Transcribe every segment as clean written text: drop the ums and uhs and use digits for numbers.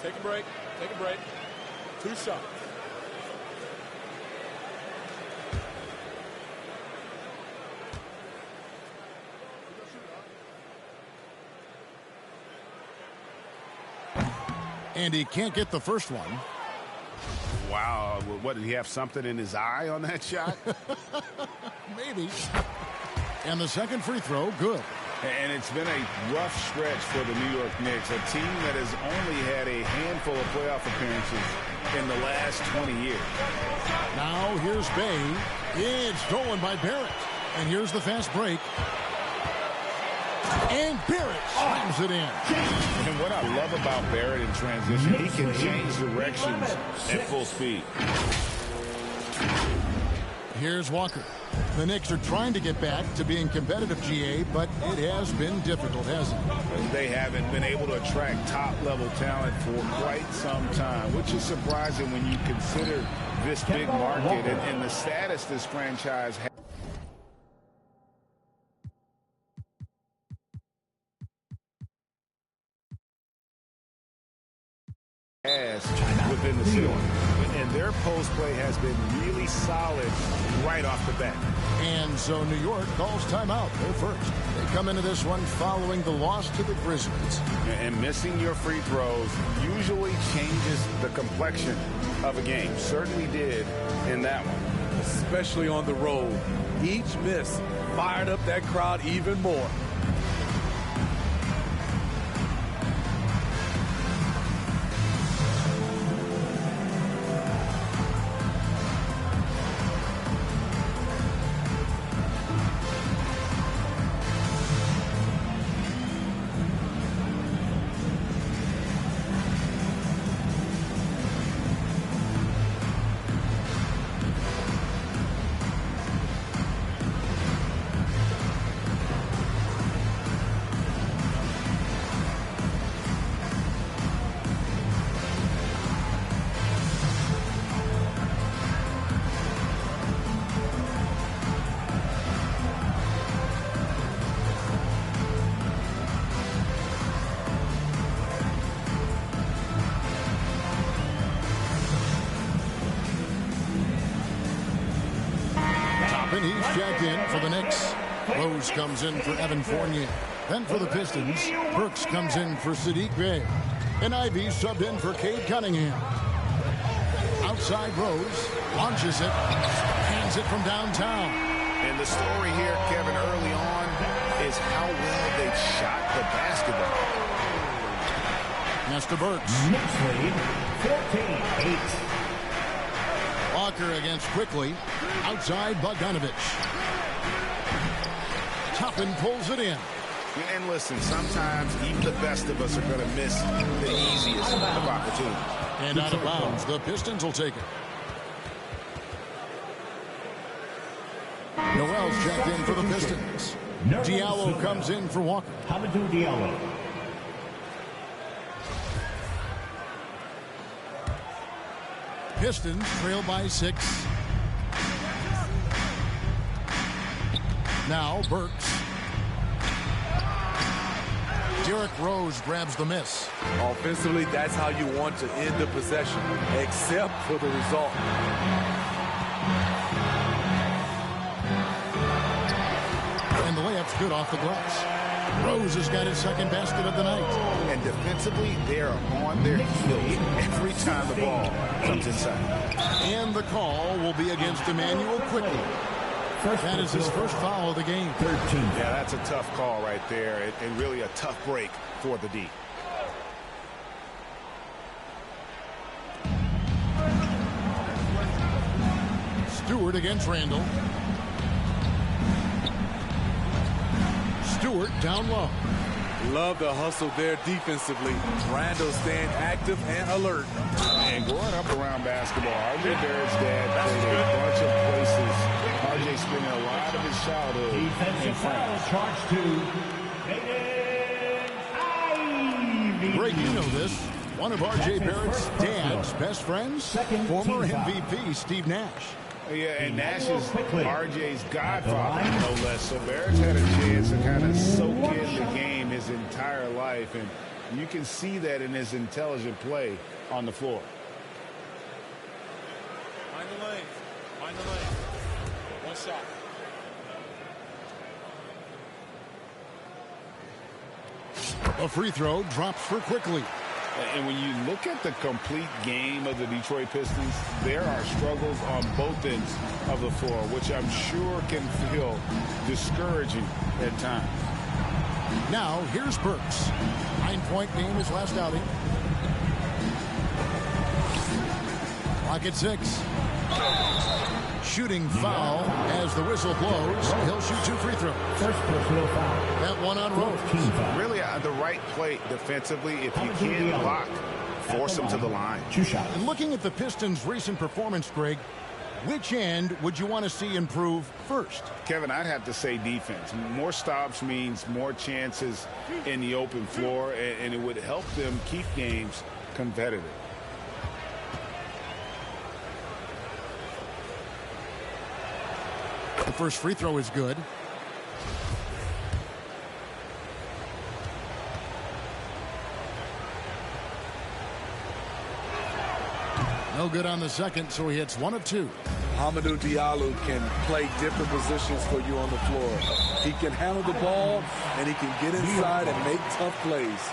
Take a break. Take a break. 2 shots. And he can't get the first one. Wow. What, did he have something in his eye on that shot? Maybe. And the second free throw, good. And it's been a rough stretch for the New York Knicks, a team that has only had a handful of playoff appearances in the last 20 years. Now here's Bay. It's stolen by Barrett. And here's the fast break. And Barrett slams it in. And what I love about Barrett in transition, he can change directions at full speed. Here's Walker. The Knicks are trying to get back to being competitive, GA, but it has been difficult, hasn't it? They haven't been able to attract top-level talent for quite some time, which is surprising when you consider this big market and the status this franchise has. Within the ceiling, and their post play has been really solid right off the bat. And so New York calls timeout. They're first. They come into this one following the loss to the Grizzlies. And missing your free throws usually changes the complexion of a game. Certainly did in that one. Especially on the road. Each miss fired up that crowd even more. He's checked in for the Knicks. Rose comes in for Evan Fournier. Then for the Pistons, Burks comes in for Sadiq Bey. And Ivy subbed in for Cade Cunningham. Outside Rose, launches it, hands it from downtown. And the story here, Kevin, early on is how well they shot the basketball. Nesta Burks. Knicks lead 14-8. Walker against Quickly. Outside Bogdanovich. Toppin pulls it in. And listen, sometimes even the best of us are going to miss the easiest of opportunities. And out of bounds, the Pistons will take it. Noel's checked in for the Pistons. Diallo comes in for Walker. Hamidou Diallo. Pistons trail by 6. Now Burks. Derrick Rose grabs the miss. Offensively, that's how you want to end the possession, except for the result. And the layup's good off the glass. Rose has got his second basket of the night. And defensively, they are on their heels every time the ball comes inside. And the call will be against Emmanuel Quickly. That is his first foul of the game. 13. Yeah, that's a tough call right there, and really a tough break for the D. Stewart against Randall. Stewart down low. Love the hustle there defensively. Randall staying active and alert. And growing up around basketball, R.J. Barrett's dad played a bunch of places. R.J. spending a lot of his childhood in France. Greg, you know this. One of R.J. Barrett's dad's best friends, former MVP Steve Nash. Yeah, and Nash is R.J.'s godfather, no less. So Barrett's had a chance to kind of soak in the game his entire life. And You can see that in his intelligent play on the floor. Find the lane. Find the lane. One shot. A free throw drops for quickly. And when you look at the complete game of the Detroit Pistons, there are struggles on both ends of the floor, which I'm sure can feel discouraging at times. Now, here's Burks. 9-point game his last outing. Clock at 6. Shooting foul as the whistle blows. He'll shoot 2 free throws. First personal foul. That one on Rose. Really the right play defensively. If you can't block, force them to the line. 2 shots. And looking at the Pistons' recent performance, Greg, which end would you want to see improve first? Kevin, I'd have to say defense. More stops means more chances in the open floor, and it would help them keep games competitive. The first free throw is good. No good on the second, so he hits 1 of 2. Hamidou Diallo can play different positions for you on the floor. He can handle the ball, and he can get inside and make tough plays.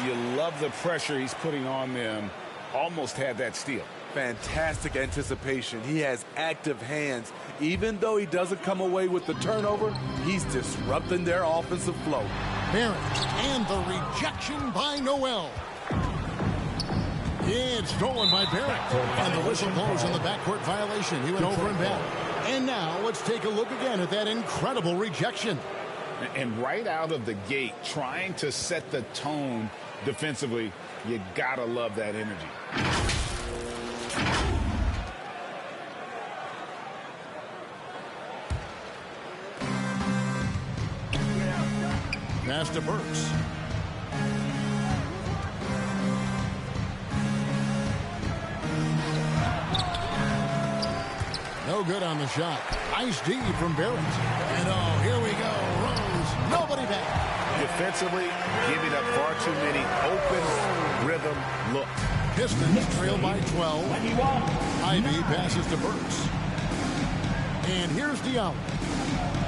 You love the pressure he's putting on them. Almost had that steal. Fantastic anticipation. He has active hands. Even though he doesn't come away with the turnover, he's disrupting their offensive flow. Barrett, and the rejection by Noel. Yeah, it's stolen by Barrett. And the whistle blows on the backcourt violation. He went over and back. And now let's take a look again at that incredible rejection. And right out of the gate, trying to set the tone defensively, you gotta love that energy. Pass to Burks. No good on the shot. Nice D from Barrett. And oh, here we go. Rose. Nobody back. Defensively, giving up far too many open rhythm looks. Pistons trail by 12. Ivy passes to Burks. And here's Diallo.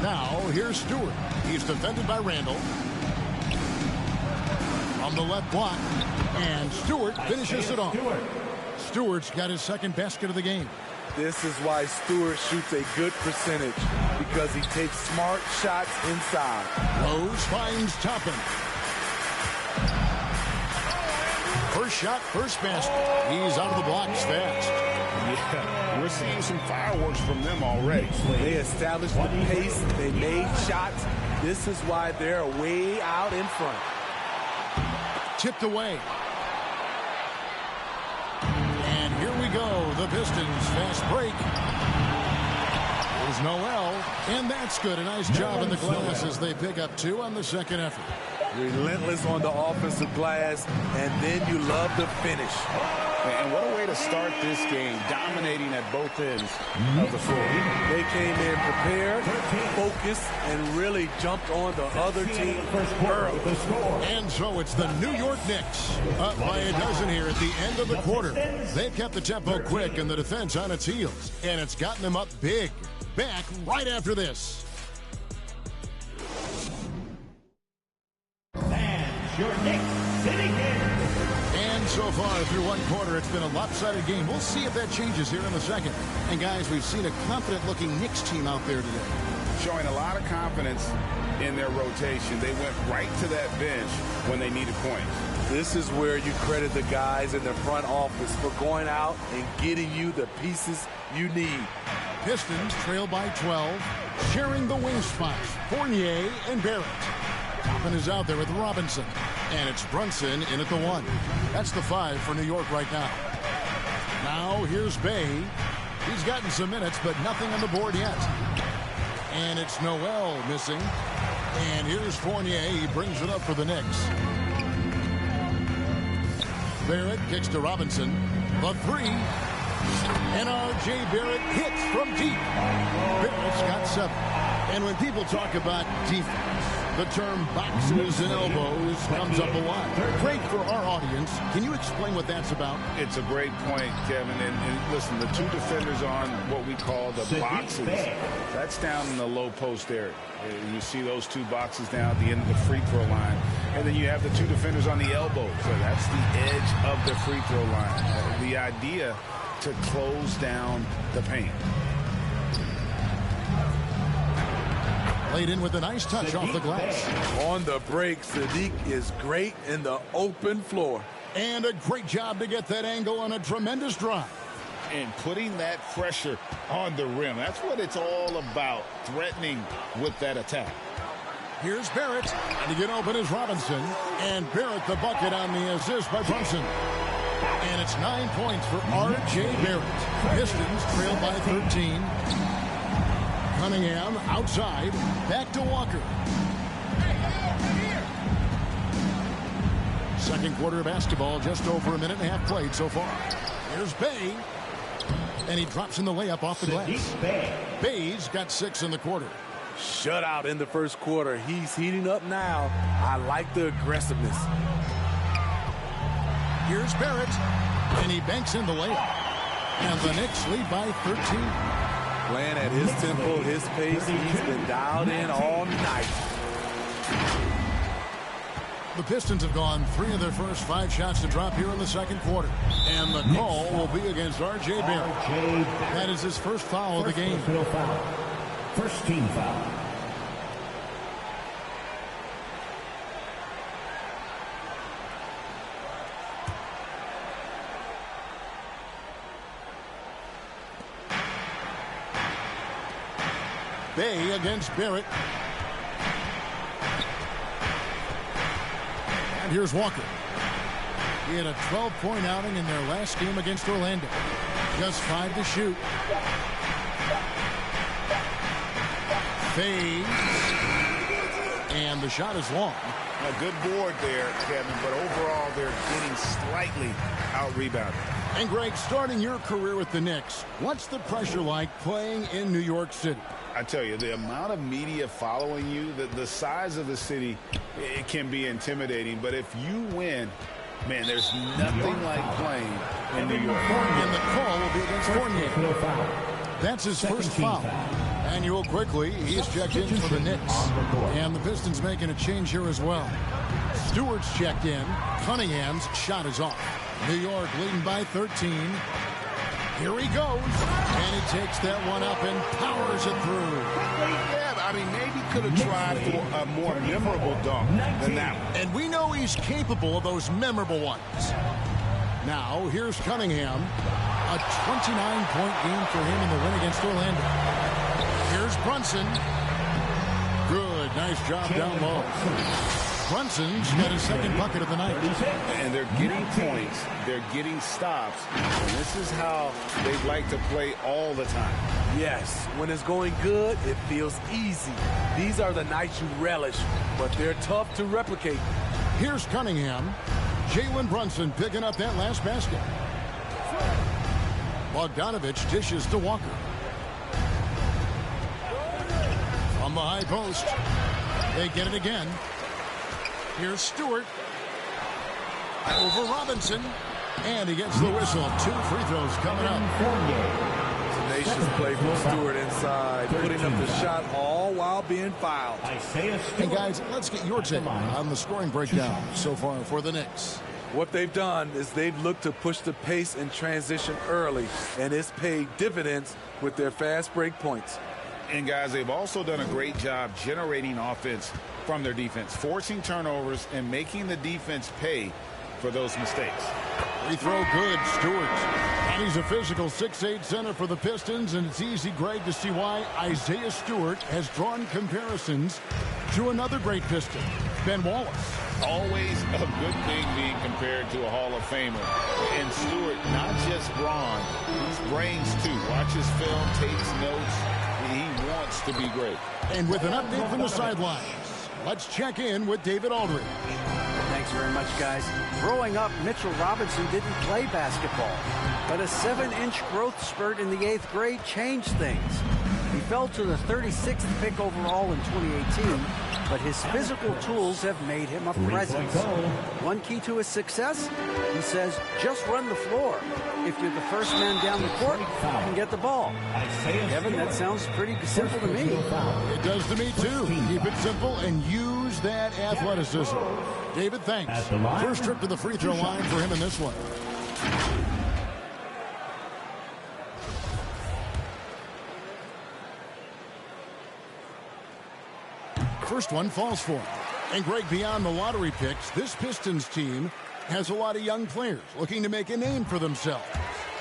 Now, here's Stewart. He's defended by Randall. From the left block. And Stewart finishes it off. Stewart's got his second basket of the game. This is why Stewart shoots a good percentage, because he takes smart shots inside. Rose finds Toppin. First shot, first basket. He's out of the blocks fast. Yeah, we're seeing some fireworks from them already. They established the pace. They made shots. This is why they're way out in front. Tipped away. And here we go. The Pistons fast break. There's Noel. And that's good. A nice job in the glass as they pick up 2 on the second effort. Relentless on the offensive glass, and then you love the finish. And what a way to start this game, dominating at both ends of the floor. They came in prepared, focused, and really jumped on the other team early. And so it's the New York Knicks up by a dozen here at the end of the quarter. They've kept the tempo quick and the defense on its heels, and it's gotten them up big. Back right after this. Your Knicks City Kings. And so far through one quarter, it's been a lopsided game. We'll see if that changes here in the second. And guys, we've seen a confident-looking Knicks team out there today. Showing a lot of confidence in their rotation. They went right to that bench when they needed points. This is where you credit the guys in the front office for going out and getting you the pieces you need. Pistons trail by 12, sharing the wing spots. Fournier and Barrett. Toppin is out there with Robinson. And it's Brunson in at the 1. That's the 5 for New York right now. Now here's Bay. He's gotten some minutes, but nothing on the board yet. And it's Noel missing. And here's Fournier. He brings it up for the Knicks. Barrett kicks to Robinson. The 3. And R.J. Barrett hits from deep. Barrett's got 7. And when people talk about defense, The term boxes and elbows comes up a lot. Great for our audience. Can you explain what that's about? It's a great point, Kevin. And listen, the two defenders on what we call the boxes, that's down in the low post area. You see those two boxes down at the end of the free throw line. And then you have the two defenders on the elbows. So that's the edge of the free throw line. The idea to close down the paint. Laid in with a nice touch off the glass. On the break, Sadiq is great in the open floor. And a great job to get that angle on a tremendous drive. And putting that pressure on the rim. That's what it's all about, threatening with that attack. Here's Barrett. And to get open is Robinson. And Barrett the bucket on the assist by Brunson. And it's 9 points for R.J. Barrett. Pistons trail by 13. Cunningham outside. Back to Walker. Second quarter of basketball, just over a minute and a half played so far. Here's Bay. And he drops in the layup off the glass. Bay's got 6 in the quarter. Shutout in the first quarter. He's heating up now. I like the aggressiveness. Here's Barrett. And he banks in the layup. And the Knicks lead by 13. Playing at his tempo, his pace. He's been dialed in all night. The Pistons have gone 3 of their first 5 shots to drop here in the second quarter. And the call will be against R.J. Barrett. That is his first foul of the game. First team foul. Bay against Barrett. And here's Walker. He had a 12-point outing in their last game against Orlando. Just 5 to shoot. Fades. And the shot is long. A good board there, Kevin, but overall they're getting slightly out-rebounded. And Greg, starting your career with the Knicks, what's the pressure like playing in New York City? I tell you, the amount of media following you, the size of the city, it can be intimidating. But if you win, man, there's nothing like playing in New York. And the call will be against Fournier. That's his first foul. And you will quickly, he's checked in for the Knicks. And the Pistons making a change here as well. Stewart's checked in. Cunningham's shot is off. New York leading by 13. Here he goes. And he takes that one up and powers it through. Yeah, I mean, maybe could have tried for a more memorable dunk than that one. And we know he's capable of those memorable ones. Now, here's Cunningham. A 29-point game for him in the win against Orlando. Here's Brunson. Good. Nice job down low. Brunson's got his second bucket of the night. And they're getting points. They're getting stops. And this is how they like to play all the time. Yes, when it's going good, it feels easy. These are the nights you relish, but they're tough to replicate. Here's Cunningham. Jalen Brunson picking up that last basket. Bogdanovich dishes to Walker. From the high post. They get it again. Here's Stewart. Over Robinson. And he gets the whistle. 2 free throws coming up. Tenacious play from Stewart inside, putting up the shot all while being fouled. Hey guys, let's get your take on the scoring breakdown so far for the Knicks. What they've done is they've looked to push the pace and transition early, and it's paid dividends with their fast break points. And guys, they've also done a great job generating offense from their defense, forcing turnovers and making the defense pay for those mistakes. Free throw good, Stewart. And he's a physical 6'8" center for the Pistons, and it's easy, Greg, to see why Isaiah Stewart has drawn comparisons to another great Piston, Ben Wallace. Always a good thing being compared to a Hall of Famer. And Stewart, not just brawn, he's brains too. Watches film, takes notes. He wants to be great. And with an update from the sidelines, let's check in with David Aldridge. Thanks very much, guys. Growing up, Mitchell Robinson didn't play basketball, but a 7-inch growth spurt in the 8th grade changed things. He fell to the 36th pick overall in 2018, but his physical tools have made him a presence. One key to his success, he says, just run the floor. If you're the first man down the court, you can get the ball. Kevin, that sounds pretty simple to me. It does to me, too. Keep it simple and use that athleticism. David, thanks. First trip to the free throw line for him in this one. First one falls for him. And Greg, beyond the lottery picks, this Pistons team has a lot of young players looking to make a name for themselves.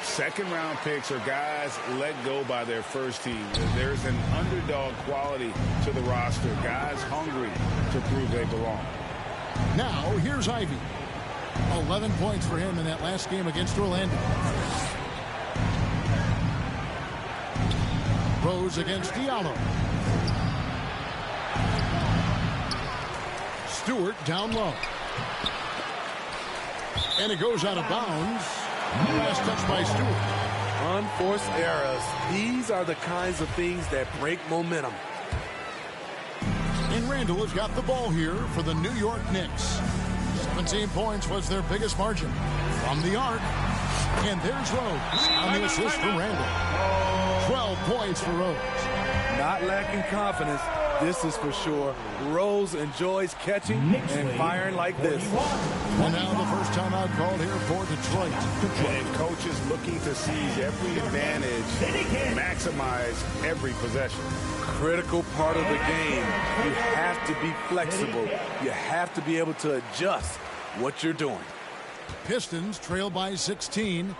Second-round picks are guys let go by their first team. There's an underdog quality to the roster. Guys hungry to prove they belong. Now, here's Ivy. 11 points for him in that last game against Orlando. Rose against Diallo. Stewart down low. And it goes out of bounds. Last touch by Stewart. Unforced errors. These are the kinds of things that break momentum. And Randall has got the ball here for the New York Knicks. 17 points was their biggest margin. From the arc. And there's Rose on the assist for Randall. 12 points for Rose. Not lacking confidence. This is for sure. Rose enjoys catching and firing like this. And now the first timeout called here for Detroit. And coaches looking to seize every advantage, maximize every possession. Critical part of the game. You have to be flexible. You have to be able to adjust what you're doing. Pistons trail by 16.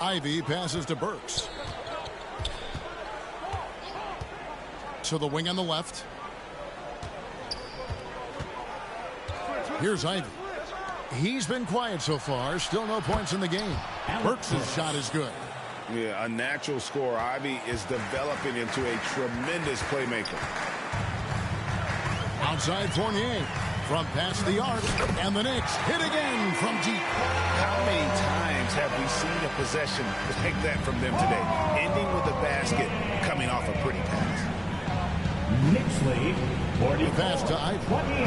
Ivy passes to Burks. To the wing on the left. Here's Ivy. He's been quiet so far. Still no points in the game. Burks' shot is good. Yeah, a natural scorer. Ivy is developing into a tremendous playmaker. Outside Fournier. From past the arc. And the Knicks hit again from deep. How many times have we seen a possession like that from them today? Ending with a basket, coming off a pretty pass. Knicks lead, 40. The pass to Ivy. 28.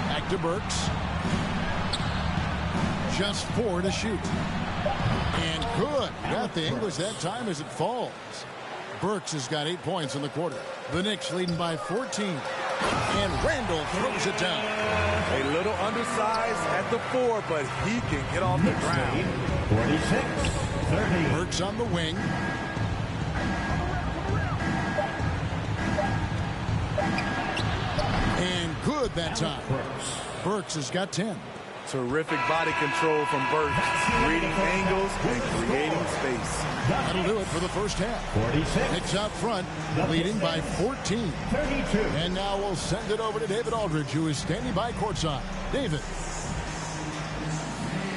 Back to Burks. Just 4 to shoot. And good. Got the English that time as it falls. Burks has got 8 points in the quarter. The Knicks leading by 14. And Randall throws it down. A little undersized at the 4, but he can get off the ground. 46-30. Burks on the wing. And good that time. Burks has got 10. Terrific body control from Burks. Reading angles and creating space. That'll do it for the first half. 46. Knicks out front, leading by 14. 32. And now we'll send it over to David Aldridge, who is standing by courtside. David.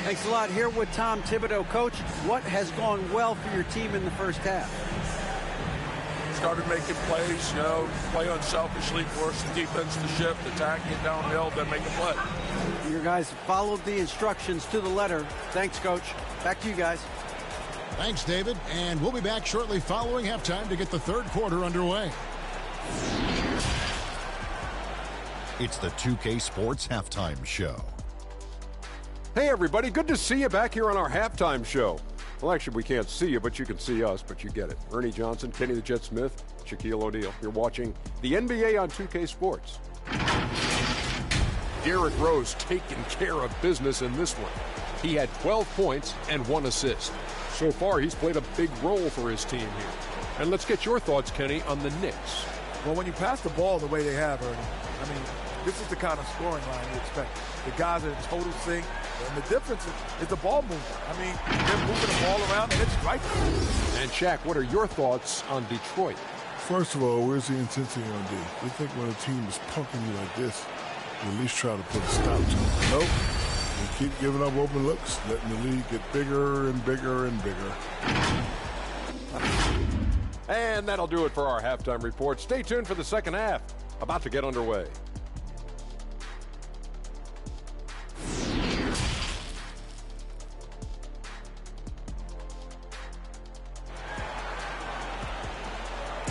Thanks a lot. Here with Tom Thibodeau. Coach, what has gone well for your team in the first half? Started making plays, play unselfishly, force the defense to shift, attack, get downhill, then make a play. Your guys followed the instructions to the letter. Thanks, Coach. Back to you guys. Thanks, David. And we'll be back shortly following halftime to get the third quarter underway. It's the 2K Sports Halftime Show. Hey, everybody. Good to see you back here on our halftime show. Well, actually, we can't see you, but you can see us, but you get it. Ernie Johnson, Kenny the Jet Smith, Shaquille O'Neal. You're watching the NBA on 2K Sports. Derrick Rose taking care of business in this one. He had 12 points and 1 assist. So far, he's played a big role for his team here. And let's get your thoughts, Kenny, on the Knicks. Well, when you pass the ball the way they have, Ernie, I mean, this is the kind of scoring line you expect. The guys are in total sync, and the difference is the ball movement. I mean, they're moving the ball around, and it's striking. And, Shaq, what are your thoughts on Detroit? First of all, where's the intensity on D? You think when a team is punking you like this, you at least try to put a stop to it. Nope. You keep giving up open looks, letting the league get bigger and bigger and bigger. And that'll do it for our halftime report. Stay tuned for the second half. About to get underway.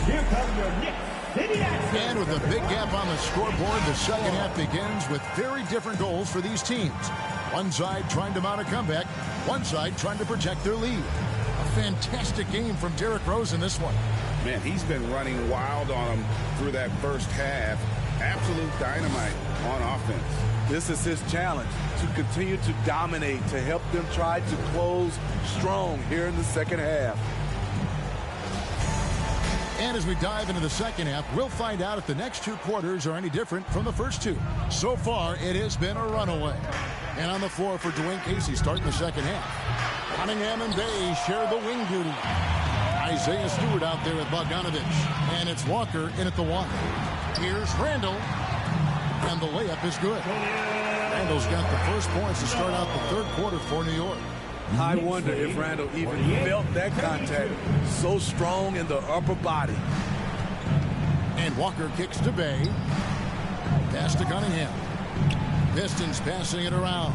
Here comes your Knicks City action. And with a big gap on the scoreboard, the second half begins with very different goals for these teams. One side trying to mount a comeback, one side trying to protect their lead. A fantastic game from Derrick Rose in this one. Man, he's been running wild on them through that first half. Absolute dynamite on offense. This is his challenge, to continue to dominate, to help them try to close strong here in the second half. And as we dive into the second half, we'll find out if the next two quarters are any different from the first two. So far, it has been a runaway. And on the floor for Dwayne Casey starting the second half. Cunningham and Bay share the wing duty. Isaiah Stewart out there with Bogdanovich. And it's Walker in at the one. Here's Randall. And the layup is good. Randall's got the first points to start out the third quarter for New York. I wonder if Randall even felt that contact, so strong in the upper body. And Walker kicks to Bay. Pass to Cunningham. Pistons passing it around.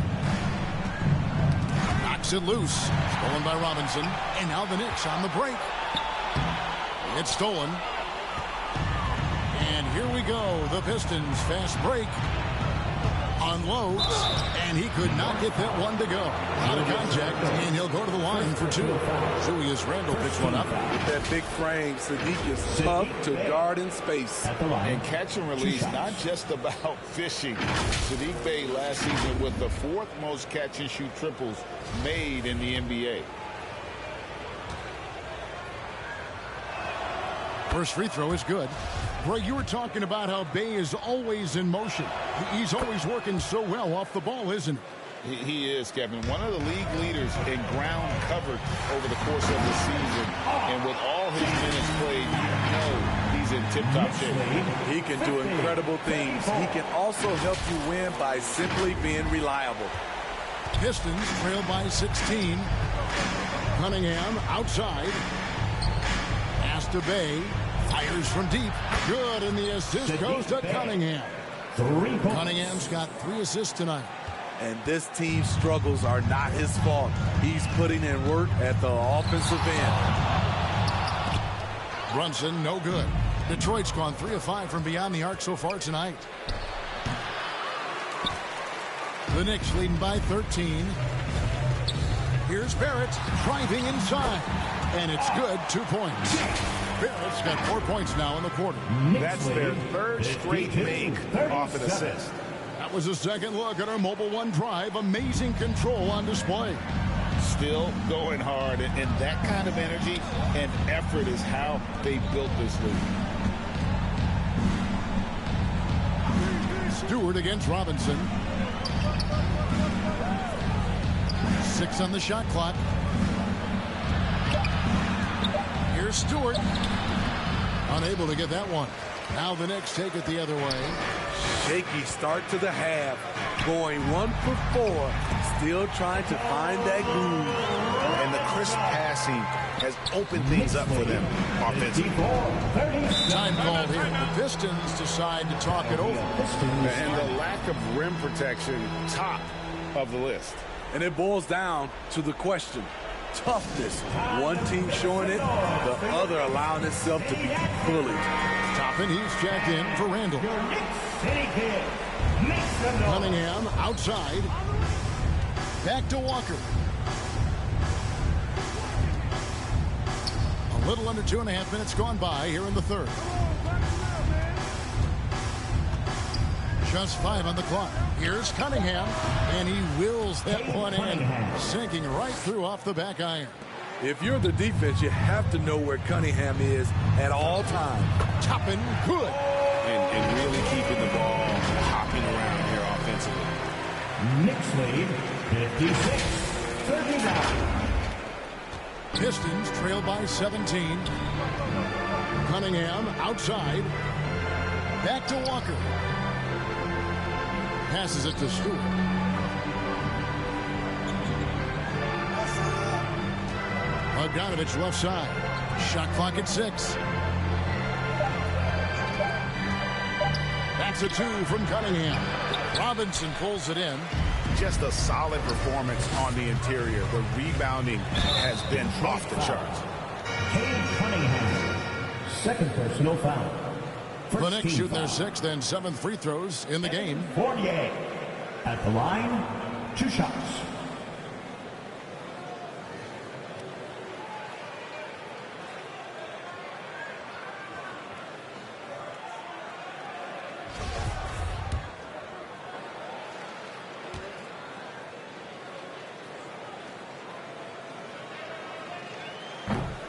Knocks it loose. Stolen by Robinson. And now the Knicks on the break. It's stolen. And here we go. The Pistons fast break. Unloads. And he could not get that one to go. Out of contact. And he'll go to the line for two. Julius Randle picks one up. With that big frame, Sadiq is tough to guard in space. And catch and release, not just about fishing. Sadiq Bey last season with the fourth most catch and shoot triples made in the NBA. First free throw is good. Greg, you were talking about how Bay is always in motion. He's always working so well off the ball, isn't he? He is, Kevin. One of the league leaders in ground covered over the course of the season. And with all his minutes played, you know he's in tip-top shape. He can do incredible things. He can also help you win by simply being reliable. Pistons trail by 16. Cunningham outside. Pass to Bay. Fires from deep. Good, and the assist goes to Cunningham. Cunningham's got 3 assists tonight. And this team's struggles are not his fault. He's putting in work at the offensive end. Brunson, no good. Detroit's gone 3 of 5 from beyond the arc so far tonight. The Knicks leading by 13. Here's Barrett driving inside. And it's good, 2 points. Barrett's got 4 points now in the quarter. That's their third straight make off an assist. That was a second look at our Mobile One drive. Amazing control on display. Still going hard, and that kind of energy and effort is how they built this league. Stewart against Robinson. 6 on the shot clock. Here's Stewart. Unable to get that one. Now the Knicks take it the other way. Shaky start to the half. Going 1 for 4. Still trying to find that groove. And the crisp passing has opened things up for them offensively. Time called here. The Pistons decide to talk it over. And the lack of rim protection, top of the list. And it boils down to the question. Toughness. One team showing it, the other allowing itself to be bullied. Toppin, he's checked in for Randall. Cunningham outside. Back to Walker. A little under 2.5 minutes gone by here in the third. Just 5 on the clock. Here's Cunningham, and he wills that one in, sinking right through off the back iron. If you're the defense, you have to know where Cunningham is at all times. Toppin, good. And really keeping the ball hopping around here offensively. Knicks lead 56-39. Pistons trail by 17. Cunningham outside. Back to Walker. Passes it to Stewart. Bogdanovich left side. Shot clock at 6. That's a 2 from Cunningham. Robinson pulls it in. Just a solid performance on the interior. The rebounding has been off the charts. Cade Cunningham, Second personal foul. The Knicks shooting their 6th and 7th free throws in the game. Fournier at the line, 2 shots.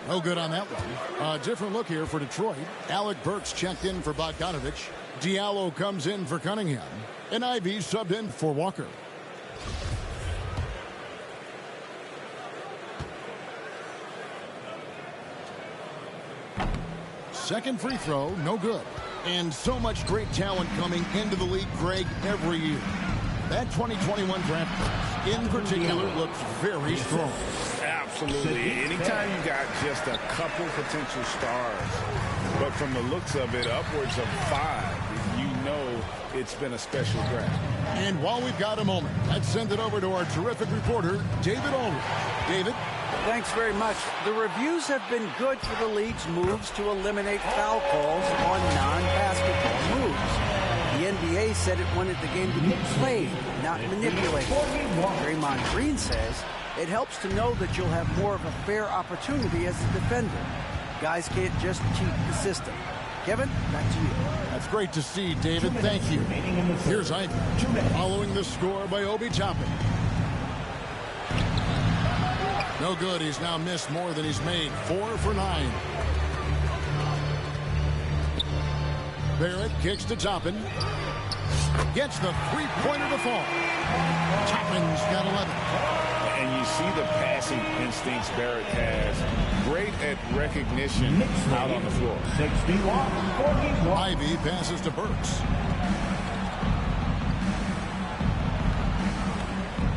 No good on that one. A different look here for Detroit. Alec Burks checked in for Bogdanovich. Diallo comes in for Cunningham. And Ivy subbed in for Walker. Second free throw, no good. And so much great talent coming into the league, Greg, every year. That 2021 draft class, in particular, looks very strong. Absolutely. Anytime you got just a couple potential stars, but from the looks of it, upwards of 5, you know it's been a special draft. And while we've got a moment, let's send it over to our terrific reporter, David Aldridge. David? Thanks very much. The reviews have been good for the league's moves to eliminate foul calls on non-basketball moves. The NBA said it wanted the game to be played, not manipulated. Draymond Green says it helps to know that you'll have more of a fair opportunity as a defender. Guys can't just cheat the system. Kevin, back to you. That's great to see, David. Thank you. Here's Ivy, following the score by Obi Toppin. No good. He's now missed more than he's made. 4 for 9. Barrett kicks to Toppin. Gets the three-pointer to fall. Toppin's got 11. And you see the passing instincts Barrett has. Great at recognition out on the floor. 61-41. Ivy passes to Burks.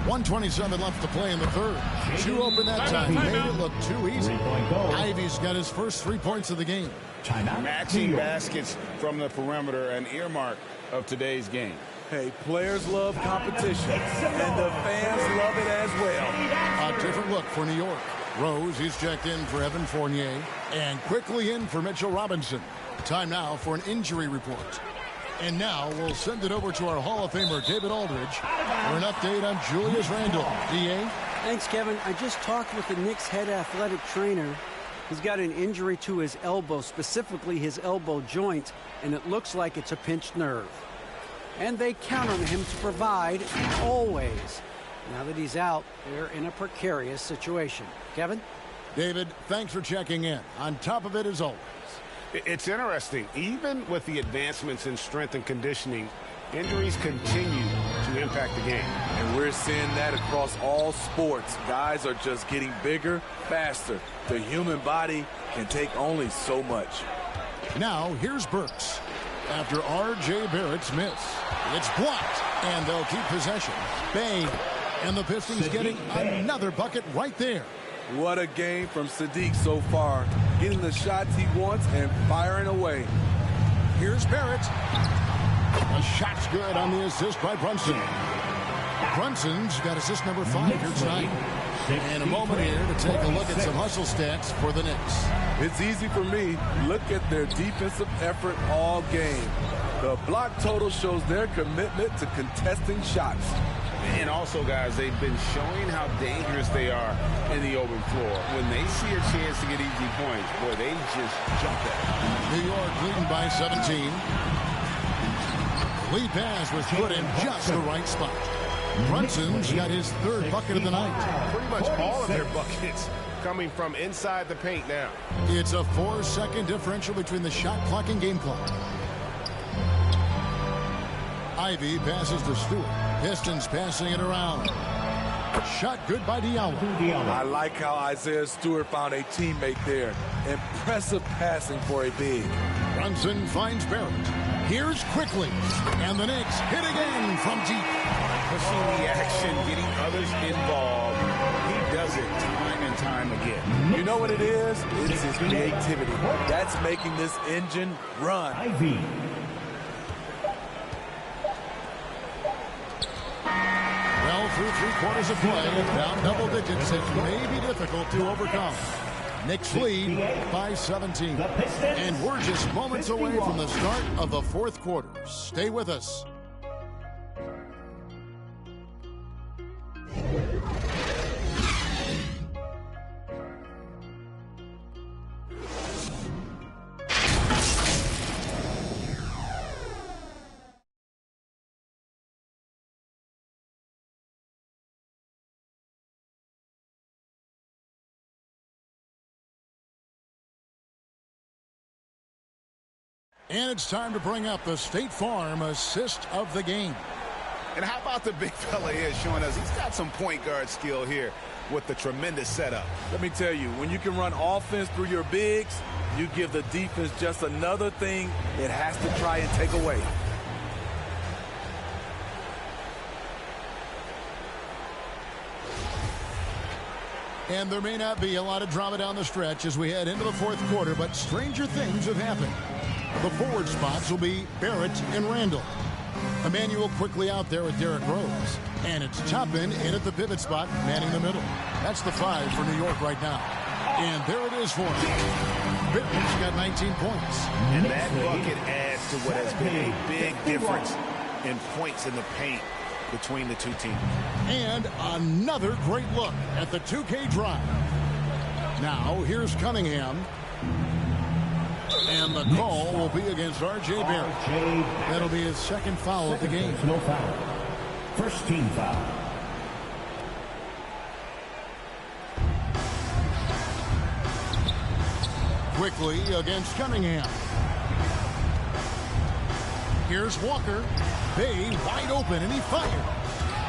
1:27 left to play in the third. 2 open that time. Made it look too easy. Ivy's got his first 3 points of the game. Matching baskets from the perimeter, an earmark of today's game. Hey, players love competition, and the fans love it as well. A different look for New York. Rose, he's checked in for Evan Fournier, and quickly in for Mitchell Robinson. Time now for an injury report. And now we'll send it over to our Hall of Famer, David Aldridge, for an update on Julius Randle. DA? Thanks, Kevin. I just talked with the Knicks head athletic trainer. He's got an injury to his elbow, specifically his elbow joint, and it looks like it's a pinched nerve. And they count on him to provide always. Now that he's out, they're in a precarious situation. Kevin? David, thanks for checking in. On top of it, as always. It's interesting. Even with the advancements in strength and conditioning, injuries continue to impact the game. And we're seeing that across all sports. Guys are just getting bigger, faster. The human body can take only so much. Now, here's Burks. After R.J. Barrett's miss. It's blocked, and they'll keep possession. Bang. And the Pistons getting another bucket right there. What a game from Sadiq so far. Getting the shots he wants and firing away. Here's Barrett. A shot's good on the assist by Brunson. Brunson's got assist number 5 here tonight. And a moment here to take a look at some hustle stats for the Knicks. It's easy for me. Look at their defensive effort all game. The block total shows their commitment to contesting shots. And also, guys, they've been showing how dangerous they are in the open floor. When they see a chance to get easy points, boy, they just jump at it. New York leading by 17. Lead pass was put in just the right spot. Brunson's got his 3rd bucket of the night. Pretty much all of their buckets coming from inside the paint now. It's a 4-second differential between the shot clock and game clock. Ivy passes to Stewart. Pistons passing it around. Shot good by Diallo. I like how Isaiah Stewart found a teammate there. Impressive passing for a big. Brunson finds Barrett. Here's quickly. And the Knicks hit again from deep. Pushing the action, getting others involved. He does it time and time again. You know what it is? It's his creativity. That's making this engine run. Ivy. Well, through 3 quarters of play, down double digits, it may be difficult to overcome. Knicks lead by 17. And we're just moments away from the start of the fourth quarter. Stay with us. And it's time to bring up the State Farm assist of the game. And how about the big fella here showing us he's got some point guard skill here with the tremendous setup. Let me tell you, when you can run offense through your bigs, you give the defense just another thing it has to try and take away. And there may not be a lot of drama down the stretch as we head into the fourth quarter, but stranger things have happened. The forward spots will be Barrett and Randall. Emmanuel quickly out there with Derrick Rose. And it's Toppin in at the pivot spot, manning the middle. That's the 5 for New York right now. And there it is for him. Barrett's got 19 points. And that bucket adds to what has been a big difference in points in the paint between the two teams. And another great look at the 2K drive. Now, here's Cunningham. And the call will be against R.J. Barrett. That'll be his second foul of the game. No foul. First team foul. Quickly against Cunningham. Here's Walker. Bey wide open, and he fired.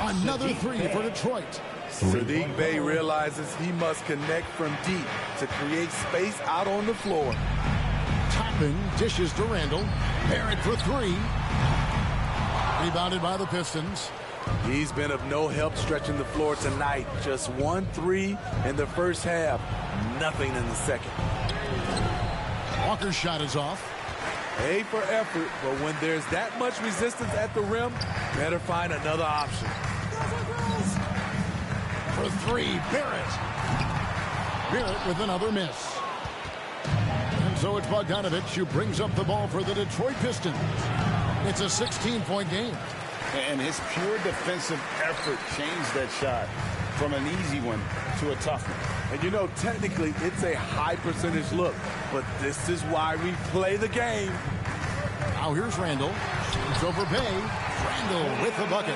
Another 3 for Detroit. Sadiq Bey realizes he must connect from deep to create space out on the floor. Toppin dishes to Randall. Barrett for 3. Rebounded by the Pistons. He's been of no help stretching the floor tonight. Just 1 3 in the first half. Nothing in the second. Walker's shot is off. A for effort, but when there's that much resistance at the rim, better find another option. For 3, Barrett. Barrett with another miss. And so it's Bogdanovich who brings up the ball for the Detroit Pistons. It's a 16-point game. And his pure defensive effort changed that shot from an easy one to a tough one. And you know, technically, it's a high percentage look, but this is why we play the game. Now here's Randall. It's over Bey. Randall with the bucket.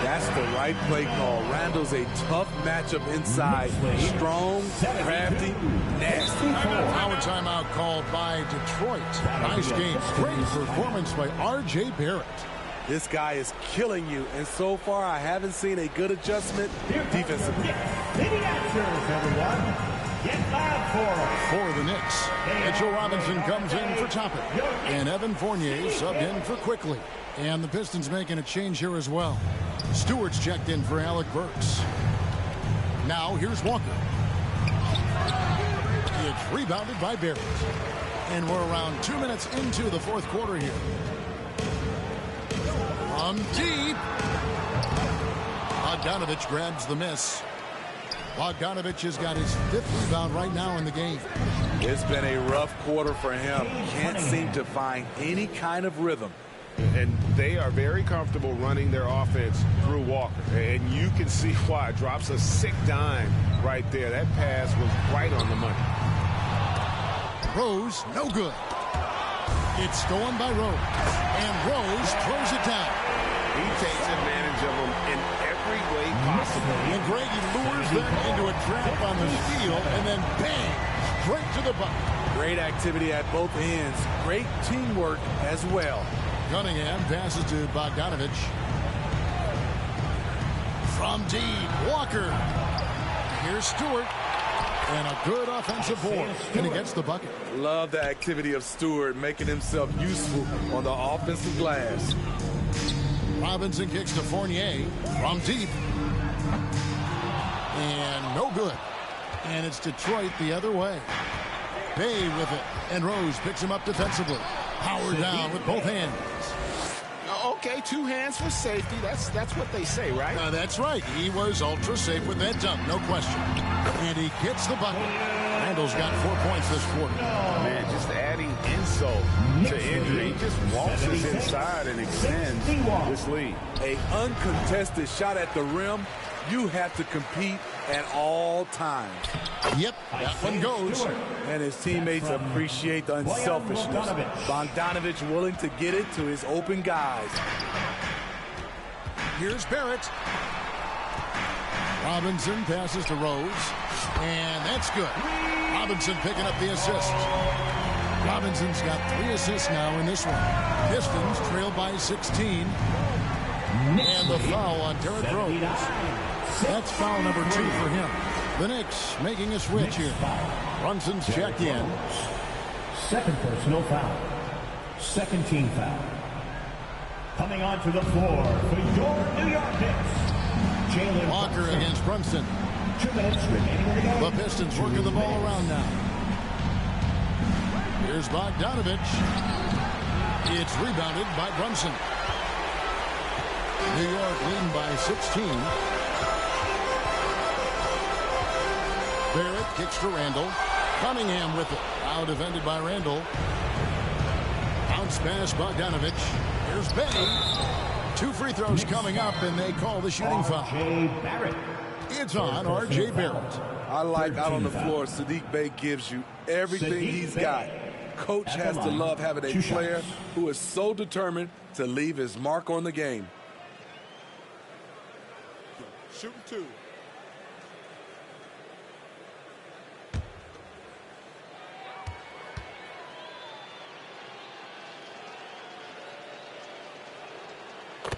That's the right play call. Randall's a tough matchup inside. Strong, crafty, nasty. Foul timeout called by Detroit. Nice game. Great performance by R.J. Barrett. This guy is killing you, and so far I haven't seen a good adjustment defensively. The answers, everyone. Get loud for the Knicks. Mitchell Robinson comes in for Toppin. And Evan Fournier subbed in for Quickly. And the Pistons making a change here as well. Stewart's checked in for Alec Burks. Now here's Walker. It's rebounded by Barrett. And we're around 2 minutes into the fourth quarter here. From deep. Bogdanovich grabs the miss. Bogdanovich has got his 5th rebound right now in the game. It's been a rough quarter for him. Can't seem to find any kind of rhythm. And they are very comfortable running their offense through Walker. And you can see why. Drops a sick dime right there. That pass was right on the money. Rose, no good. It's stolen by Rose. And Rose throws it down. He takes advantage of them in every way possible. And Greg, he lures them into a trap on the steal, and then bang, straight to the bucket. Great activity at both ends. Great teamwork as well. Cunningham passes to Bogdanovich. From deep, Walker. Here's Stewart. And a good offensive board. And he gets the bucket. Love the activity of Stewart, making himself useful on the offensive glass. Robinson kicks to Fournier from deep. And no good. And it's Detroit the other way. Bey with it. And Rose picks him up defensively. Power down with both hands. Okay, 2 hands for safety. That's what they say, right? That's right. He was ultra safe with that dunk, no question. And he gets the bucket. Randall's got 4 points this quarter. Man, just adding insult to injury. He just waltzes inside and extends this lead. An uncontested shot at the rim. You have to compete at all times. Yep, that one goes. And his teammates appreciate the unselfishness. Bogdanovich willing to get it to his open guys. Here's Barrett. Robinson passes to Rose. And that's good. Robinson picking up the assist. Robinson's got 3 assists now in this one. Pistons trail by 16. And the foul on Derrick Rose. That's foul number 2 for him. The Knicks making a switch here. Brunson's checked in. Second personal foul. Second team foul. Coming onto the floor for your New York Knicks, Jalen Walker against Brunson. 2 minutes remaining in the game. The Pistons working the ball around now. Here's Bogdanovich. It's rebounded by Brunson. New York leading by 16. Barrett kicks to Randall. Cunningham with it. Now defended by Randall. Bounce pass Bogdanovich. Here's Benny. 2 free throws coming up, and they call the shooting foul. It's on R.J. Barrett. I like out on the floor, Saddiq Bey gives you everything he's got. Coach has to love having a player who is so determined to leave his mark on the game. Shooting 2.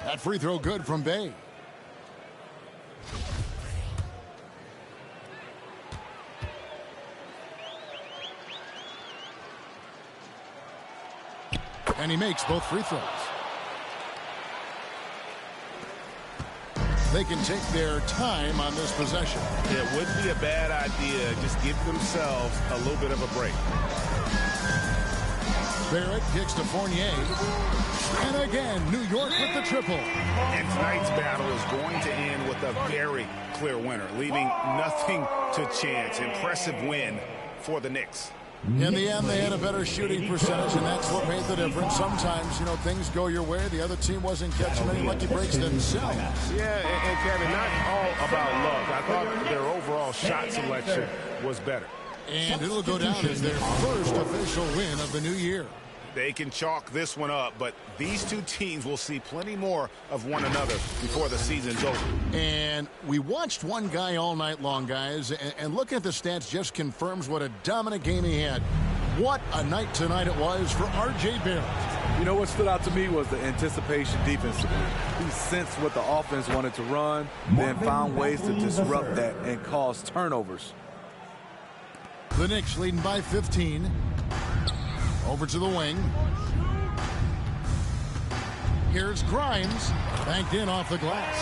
That free throw good from Bey. And he makes both free throws. They can take their time on this possession. It wouldn't be a bad idea. Just give themselves a little bit of a break. Barrett kicks to Fournier. And again, New York with the triple. And tonight's battle is going to end with a very clear winner, leaving nothing to chance. Impressive win for the Knicks. In the end, they had a better shooting percentage, and that's what made the difference. Sometimes, you know, things go your way. The other team wasn't catching any lucky breaks themselves. Yeah, and Kevin, not all about luck. I thought their overall shot selection was better. And it'll go down as their first official win of the new year. They can chalk this one up, but these two teams will see plenty more of one another before the season's over. And we watched one guy all night long, guys, and looking at the stats just confirms what a dominant game he had. What a night tonight it was for R.J. Barrett. You know what stood out to me was the anticipation defensively. He sensed what the offense wanted to run, then found ways to disrupt that and cause turnovers. The Knicks leading by 15. Over to the wing. Here's Grimes. Banked in off the glass.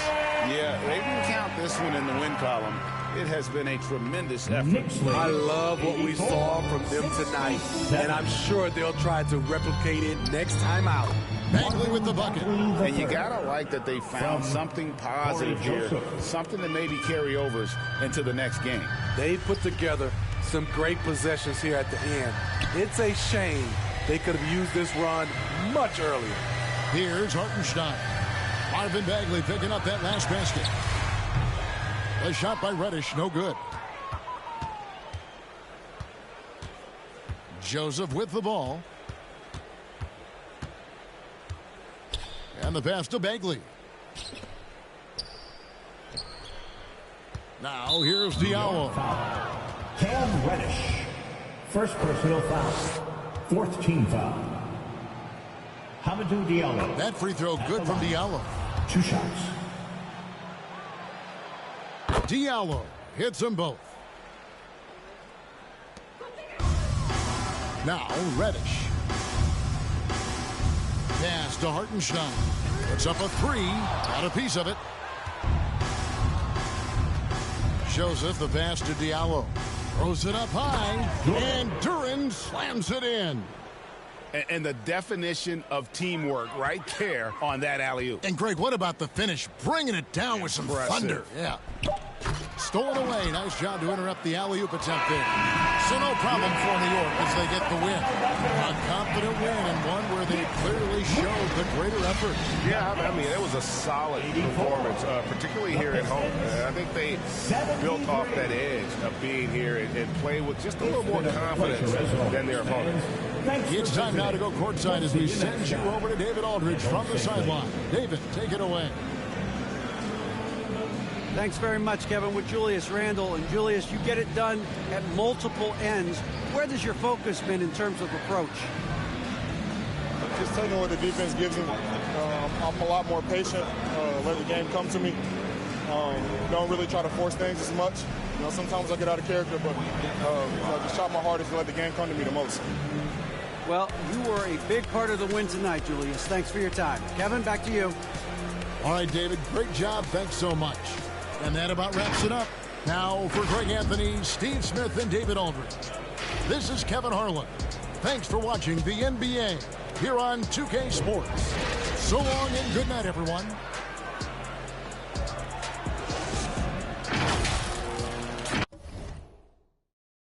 Yeah, they didn't count this one in the win column. It has been a tremendous effort. I love what we saw from them tonight, and I'm sure they'll try to replicate it next time out. Bagley with the bucket. And you gotta like that they found something positive here, something that maybe carry overs into the next game. They put together some great possessions here at the end. It's a shame they could have used this run much earlier. Here's Hartenstein. Marvin Bagley picking up that last basket. A shot by Reddish, no good. Joseph with the ball. And the pass to Bagley. Now here's Diallo. Cam Reddish. First personal foul. Fourth team foul. Hamidou Diallo. That free throw good from Diallo. 2 shots. Diallo hits them both. Now Reddish. Pass to Hartenstein. Puts up a 3. Got a piece of it. Joseph the pass to Diallo. Throws it up high. And Duran slams it in. And the definition of teamwork right there on that alley-oop. And Greg, what about the finish? Bringing it down with some thunder. Yeah. stolen away. Nice job to interrupt the alley-oop attempt there. So no problem for New York as they get the win. A confident win and one where they clearly showed the greater effort. Yeah, I mean, it was a solid performance, particularly here at home. I think they built off that edge of being here and play with just a little more confidence than their opponents. It's time now to go courtside as we send you over to David Aldridge from the sideline. David, take it away. Thanks very much, Kevin, with Julius Randle. And Julius, you get it done at multiple ends. Where has your focus been in terms of approach? Just taking what the defense gives me. I'm a lot more patient, let the game come to me. Don't really try to force things as much. You know, sometimes I get out of character, but just try my hardest to let the game come to me the most. Well, you were a big part of the win tonight, Julius. Thanks for your time. Kevin, back to you. All right, David, great job. Thanks so much. And that about wraps it up. Now for Greg Anthony, Steve Smith, and David Aldridge. This is Kevin Harlan. Thanks for watching the NBA here on 2K Sports. So long and good night, everyone.